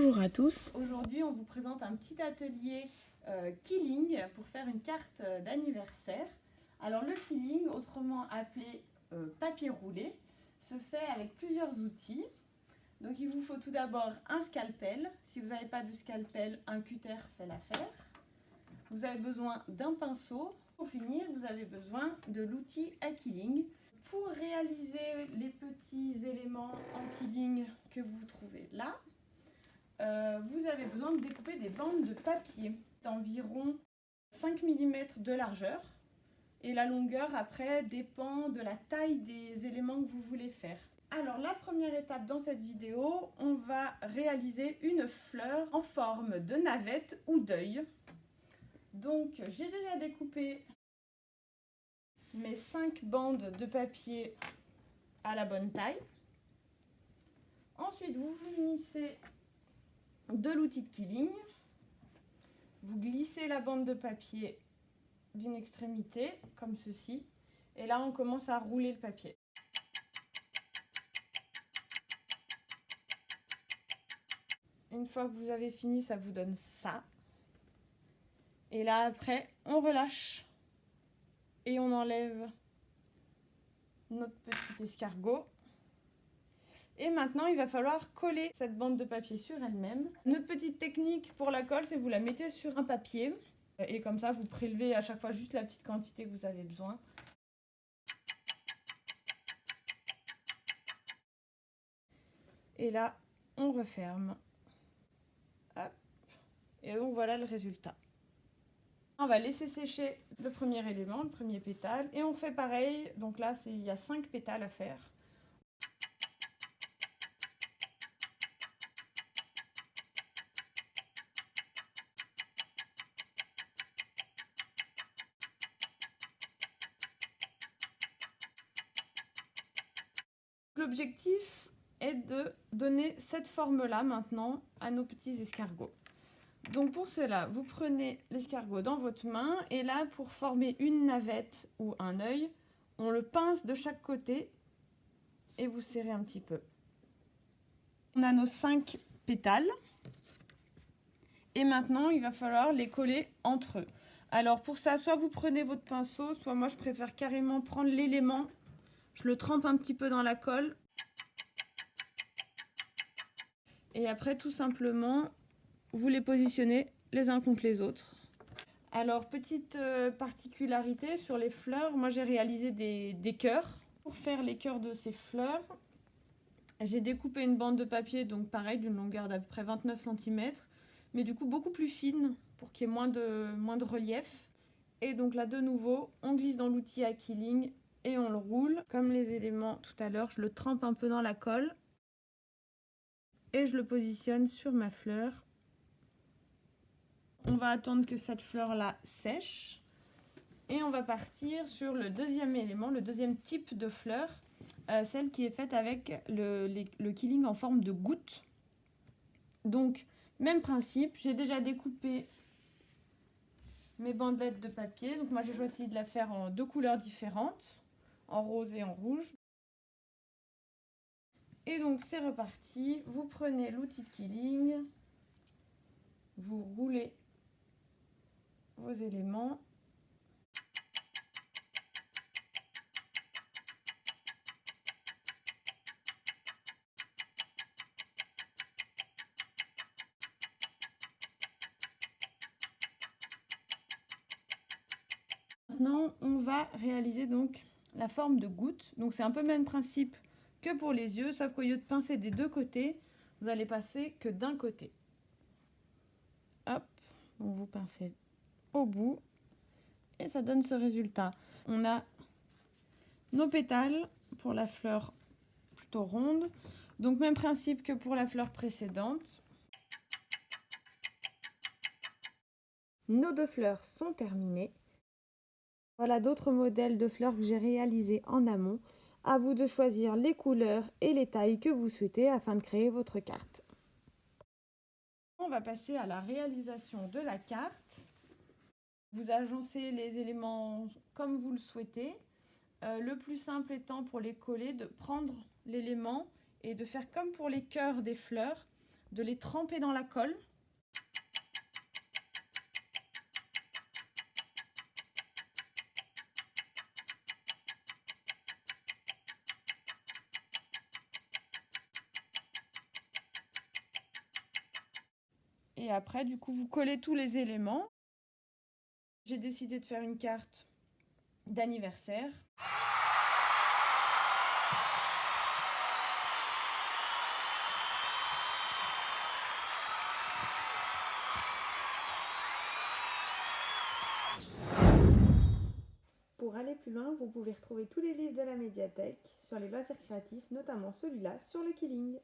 Bonjour à tous. Aujourd'hui, on vous présente un petit atelier quilling pour faire une carte d'anniversaire. Alors le quilling, autrement appelé papier roulé, se fait avec plusieurs outils. Donc il vous faut tout d'abord un scalpel. Si vous n'avez pas de scalpel, un cutter fait l'affaire. Vous avez besoin d'un pinceau. Pour finir, vous avez besoin de l'outil à quilling. Pour réaliser les petits éléments en quilling que vous trouvez là, vous avez besoin de découper des bandes de papier d'environ 5 mm de largeur. Et la longueur, après, dépend de la taille des éléments que vous voulez faire. Alors, la première étape dans cette vidéo, on va réaliser une fleur en forme de navette ou d'œil. Donc, j'ai déjà découpé mes 5 bandes de papier à la bonne taille. Ensuite, vous munissez de l'outil de quilling. Vous glissez la bande de papier d'une extrémité, comme ceci. Et là, on commence à rouler le papier. Une fois que vous avez fini, ça vous donne ça. Et là, après, on relâche. Et on enlève notre petit escargot. Et maintenant, il va falloir coller cette bande de papier sur elle-même. Notre petite technique pour la colle, c'est que vous la mettez sur un papier. Et comme ça, vous prélevez à chaque fois juste la petite quantité que vous avez besoin. Et là, on referme. Hop. Et donc, voilà le résultat. On va laisser sécher le premier élément, le premier pétale. Et on fait pareil. Donc là, il y a 5 pétales à faire. L'objectif est de donner cette forme-là maintenant à nos petits escargots. Donc pour cela, vous prenez l'escargot dans votre main et là, pour former une navette ou un œil, on le pince de chaque côté et vous serrez un petit peu. On a nos 5 pétales et maintenant, il va falloir les coller entre eux. Alors pour ça, soit vous prenez votre pinceau, soit moi je préfère carrément prendre l'élément. Je le trempe un petit peu dans la colle. Et après, tout simplement, vous les positionnez les uns contre les autres. Alors, petite particularité sur les fleurs, moi j'ai réalisé des cœurs. Pour faire les cœurs de ces fleurs, j'ai découpé une bande de papier, donc pareil, d'une longueur d'à peu près 29 cm, mais du coup beaucoup plus fine pour qu'il y ait moins de relief. Et donc là, de nouveau, on glisse dans l'outil à quilling et on le roule. Comme les éléments tout à l'heure, je le trempe un peu dans la colle. Et je le positionne sur ma fleur. On va attendre que cette fleur-là sèche. Et on va partir sur le deuxième élément, le deuxième type de fleur, celle qui est faite avec le quilling en forme de goutte. Donc, même principe, j'ai déjà découpé mes bandelettes de papier. Donc moi, j'ai choisi de la faire en 2 couleurs différentes, en rose et en rouge. Et donc, c'est reparti. Vous prenez l'outil de quilling, vous roulez vos éléments. Maintenant, on va réaliser donc la forme de goutte. Donc c'est un peu le même principe que pour les yeux, sauf qu'au lieu de pincer des 2 côtés, vous allez passer que d'un côté. Hop, on vous pincez au bout et ça donne ce résultat. On a nos pétales pour la fleur plutôt ronde. Donc même principe que pour la fleur précédente. Nos 2 fleurs sont terminées. Voilà d'autres modèles de fleurs que j'ai réalisés en amont. À vous de choisir les couleurs et les tailles que vous souhaitez afin de créer votre carte. On va passer à la réalisation de la carte. Vous agencez les éléments comme vous le souhaitez. Le plus simple étant pour les coller de prendre l'élément et de faire comme pour les cœurs des fleurs, de les tremper dans la colle. Et après, du coup, vous collez tous les éléments. J'ai décidé de faire une carte d'anniversaire. Pour aller plus loin, vous pouvez retrouver tous les livres de la médiathèque sur les loisirs créatifs, notamment celui-là sur le quilling.